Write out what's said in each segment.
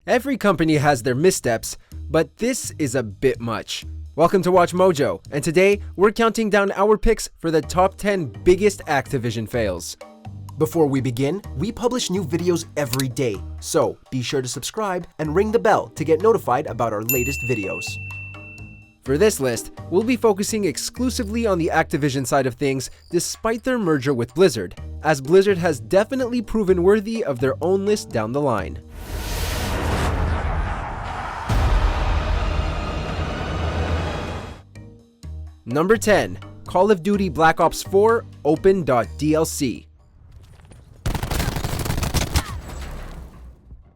Every company has their missteps, but this is a bit much. Welcome to Watch Mojo, and today we're counting down our picks for the top 10 biggest Activision fails. Before we begin, we publish new videos every day, so be sure to subscribe and ring the bell to get notified about our latest videos. For this list, we'll be focusing exclusively on the Activision side of things despite their merger with Blizzard, as Blizzard has definitely proven worthy of their own list down the line. Number 10. Call of Duty Black Ops 4 Open.DLC.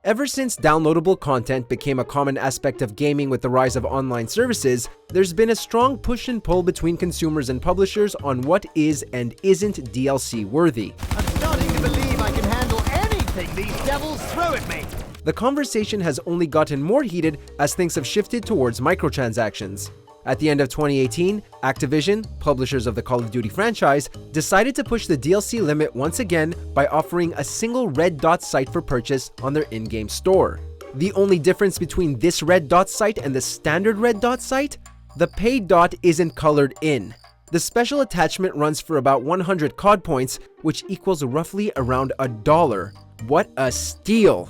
Ever since downloadable content became a common aspect of gaming with the rise of online services, there's been a strong push and pull between consumers and publishers on what is and isn't DLC worthy. I'm starting to believe I can handle anything these devils throw at me. The conversation has only gotten more heated as things have shifted towards microtransactions. At the end of 2018, Activision, publishers of the Call of Duty franchise, decided to push the DLC limit once again by offering a single red dot site for purchase on their in-game store. The only difference between this red dot site and the standard red dot site? The paid dot isn't colored in. The special attachment runs for about 100 COD points, which equals roughly around $1. What a steal!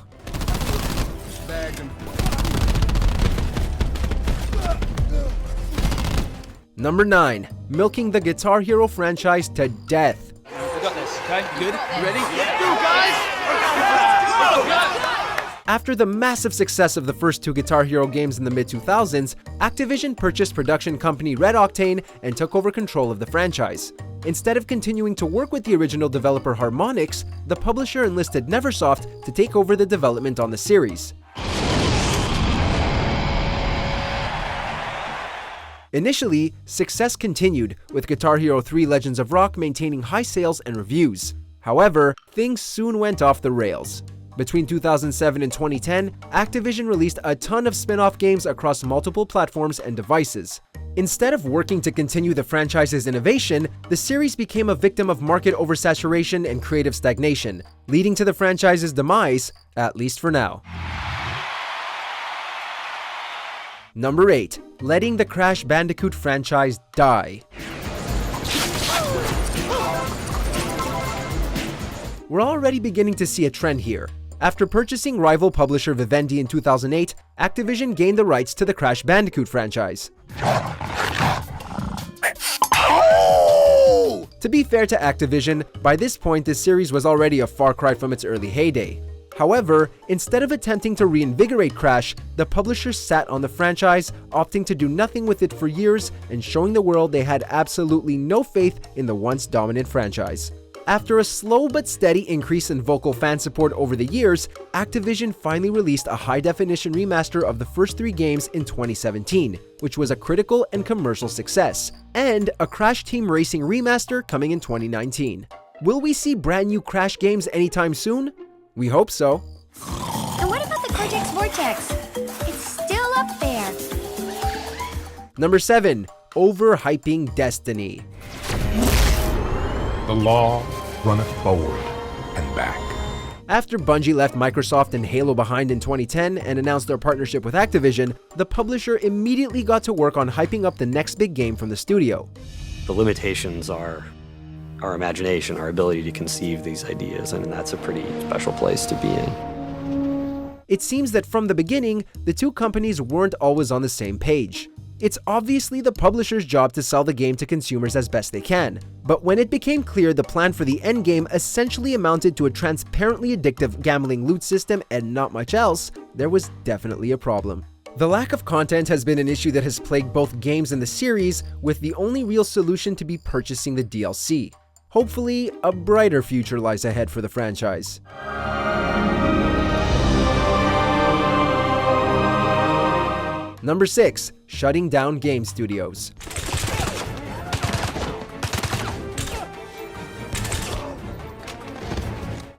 Number 9. Milking the Guitar Hero franchise to death. I got this, okay? Good? You ready? Yeah. Go, guys! After the massive success of the first two Guitar Hero games in the mid-2000s, Activision purchased production company Red Octane and took over control of the franchise. Instead of continuing to work with the original developer Harmonix, the publisher enlisted Neversoft to take over the development on the series. Initially, success continued, with Guitar Hero 3 Legends of Rock maintaining high sales and reviews. However, things soon went off the rails. Between 2007 and 2010, Activision released a ton of spin-off games across multiple platforms and devices. Instead of working to continue the franchise's innovation, the series became a victim of market oversaturation and creative stagnation, leading to the franchise's demise, at least for now. Number 8. Letting the Crash Bandicoot franchise die. We're already beginning to see a trend here. After purchasing rival publisher Vivendi in 2008, Activision gained the rights to the Crash Bandicoot franchise. To be fair to Activision, by this point this series was already a far cry from its early heyday. However, instead of attempting to reinvigorate Crash, the publisher sat on the franchise, opting to do nothing with it for years and showing the world they had absolutely no faith in the once dominant franchise. After a slow but steady increase in vocal fan support over the years, Activision finally released a high-definition remaster of the first 3 games in 2017, which was a critical and commercial success, and a Crash Team Racing remaster coming in 2019. Will we see brand new Crash games anytime soon? We hope so. And what about the Cortex Vortex? It's still up there. Number 7. Overhyping Destiny. The law runneth forward and back. After Bungie left Microsoft and Halo behind in 2010 and announced their partnership with Activision, the publisher immediately got to work on hyping up the next big game from the studio. The limitations are our imagination, our ability to conceive these ideas, and that's a pretty special place to be in. It seems that from the beginning, the two companies weren't always on the same page. It's obviously the publisher's job to sell the game to consumers as best they can, but when it became clear the plan for the endgame essentially amounted to a transparently addictive gambling loot system and not much else, there was definitely a problem. The lack of content has been an issue that has plagued both games and the series, with the only real solution to be purchasing the DLC. Hopefully, a brighter future lies ahead for the franchise. Number 6. Shutting down game studios.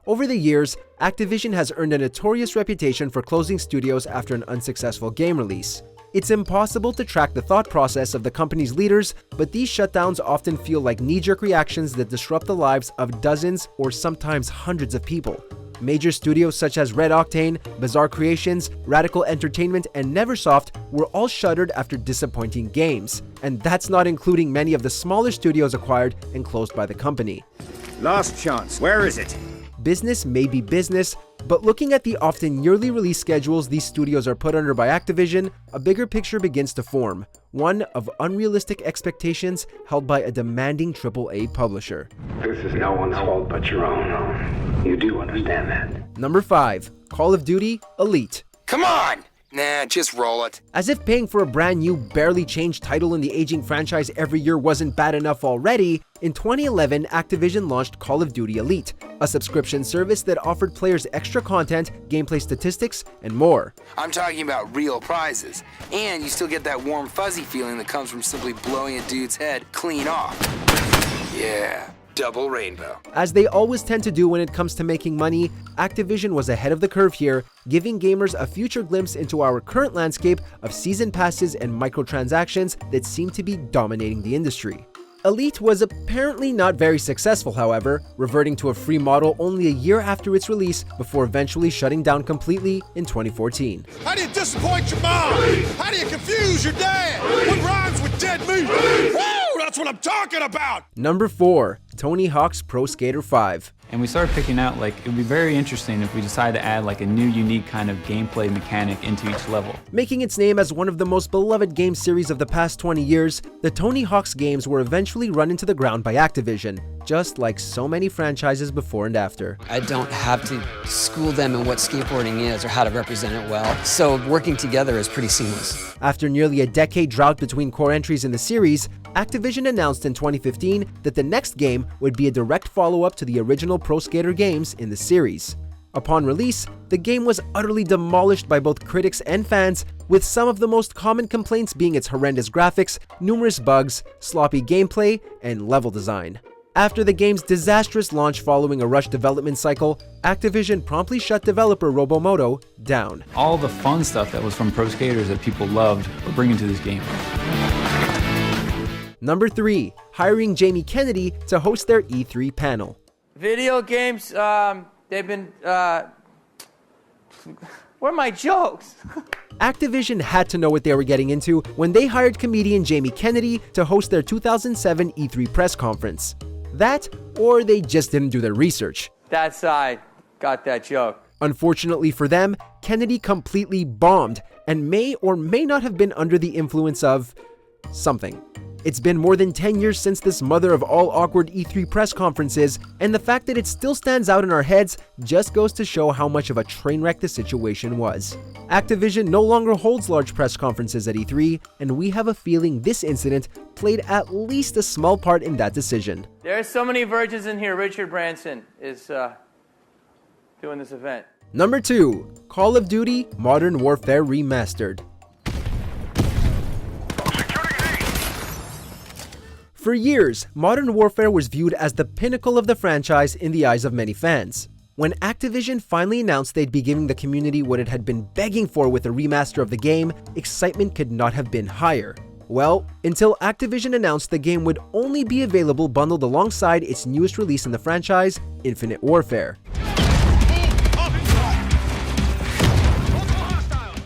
Over the years, Activision has earned a notorious reputation for closing studios after an unsuccessful game release. It's impossible to track the thought process of the company's leaders, but these shutdowns often feel like knee-jerk reactions that disrupt the lives of dozens or sometimes hundreds of people. Major studios such as Red Octane, Bizarre Creations, Radical Entertainment, and Neversoft were all shuttered after disappointing games. And that's not including many of the smaller studios acquired and closed by the company. Last chance. Where is it? Business may be business, but looking at the often yearly release schedules these studios are put under by Activision, a bigger picture begins to form. One of unrealistic expectations held by a demanding AAA publisher. This is no one's fault but your own. You do understand that. Number 5. Call of Duty Elite. Come on! Nah, just roll it. As if paying for a brand new, barely changed title in the aging franchise every year wasn't bad enough already, in 2011, Activision launched Call of Duty Elite, a subscription service that offered players extra content, gameplay statistics, and more. I'm talking about real prizes, and you still get that warm fuzzy feeling that comes from simply blowing a dude's head clean off. Yeah. Double rainbow. As they always tend to do when it comes to making money, Activision was ahead of the curve here, giving gamers a future glimpse into our current landscape of season passes and microtransactions that seem to be dominating the industry. Elite was apparently not very successful, however, reverting to a free model only a year after its release before eventually shutting down completely in 2014. How do you disappoint your mom? How do you confuse your dad? What rhymes with dead meat? Woo! That's what I'm talking about! Number 4. Tony Hawk's Pro Skater 5. And we started picking out, it would be very interesting if we decided to add a new unique kind of gameplay mechanic into each level. Making its name as one of the most beloved game series of the past 20 years, the Tony Hawk's games were eventually run into the ground by Activision, just like so many franchises before and after. I don't have to school them in what skateboarding is or how to represent it well, so working together is pretty seamless. After nearly a decade drought between core entries in the series, Activision announced in 2015 that the next game would be a direct follow-up to the original Pro Skater games in the series. Upon release, the game was utterly demolished by both critics and fans, with some of the most common complaints being its horrendous graphics, numerous bugs, sloppy gameplay, and level design. After the game's disastrous launch following a rushed development cycle, Activision promptly shut developer Robomoto down. All the fun stuff that was from Pro Skaters that people loved were bringing to this game. Number 3. Hiring Jamie Kennedy to host their E3 panel. Video games, they've been, where are my jokes? Activision had to know what they were getting into when they hired comedian Jamie Kennedy to host their 2007 E3 press conference. That, or they just didn't do their research. That side got that joke. Unfortunately for them, Kennedy completely bombed and may or may not have been under the influence of something. It's been more than 10 years since this mother of all awkward E3 press conferences, and the fact that it still stands out in our heads just goes to show how much of a train wreck the situation was. Activision no longer holds large press conferences at E3, and we have a feeling this incident played at least a small part in that decision. There are so many virgins in here. Richard Branson is doing this event. Number 2. Call of Duty Modern Warfare Remastered. For years, Modern Warfare was viewed as the pinnacle of the franchise in the eyes of many fans. When Activision finally announced they'd be giving the community what it had been begging for with a remaster of the game, excitement could not have been higher. Well, until Activision announced the game would only be available bundled alongside its newest release in the franchise, Infinite Warfare.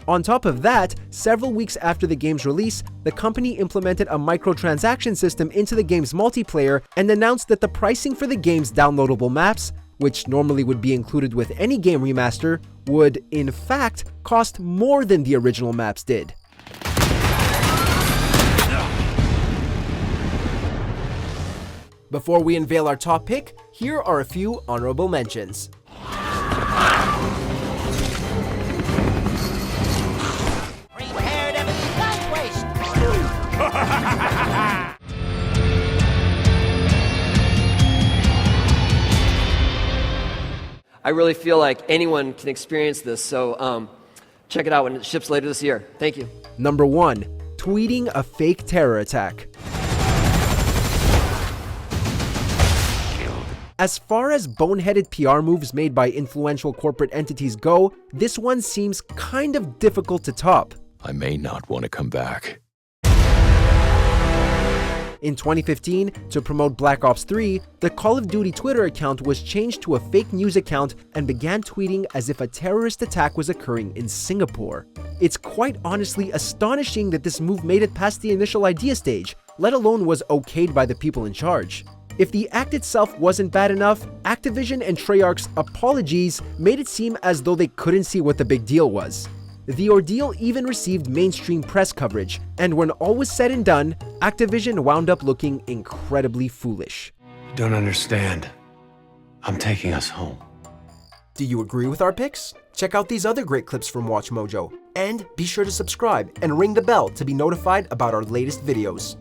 On top of that, several weeks after the game's release, the company implemented a microtransaction system into the game's multiplayer and announced that the pricing for the game's downloadable maps, which normally would be included with any game remaster, would, in fact, cost more than the original maps did. Before we unveil our top pick, here are a few honorable mentions. I really feel like anyone can experience this, so check it out when it ships later this year. Thank you. Number 1. Tweeting a fake terror attack. As far as boneheaded PR moves made by influential corporate entities go, this one seems kind of difficult to top. I may not want to come back. In 2015, to promote Black Ops 3, the Call of Duty Twitter account was changed to a fake news account and began tweeting as if a terrorist attack was occurring in Singapore. It's quite honestly astonishing that this move made it past the initial idea stage, let alone was okayed by the people in charge. If the act itself wasn't bad enough, Activision and Treyarch's apologies made it seem as though they couldn't see what the big deal was. The ordeal even received mainstream press coverage, and when all was said and done, Activision wound up looking incredibly foolish. You don't understand. I'm taking us home. Do you agree with our picks? Check out these other great clips from WatchMojo, and be sure to subscribe and ring the bell to be notified about our latest videos.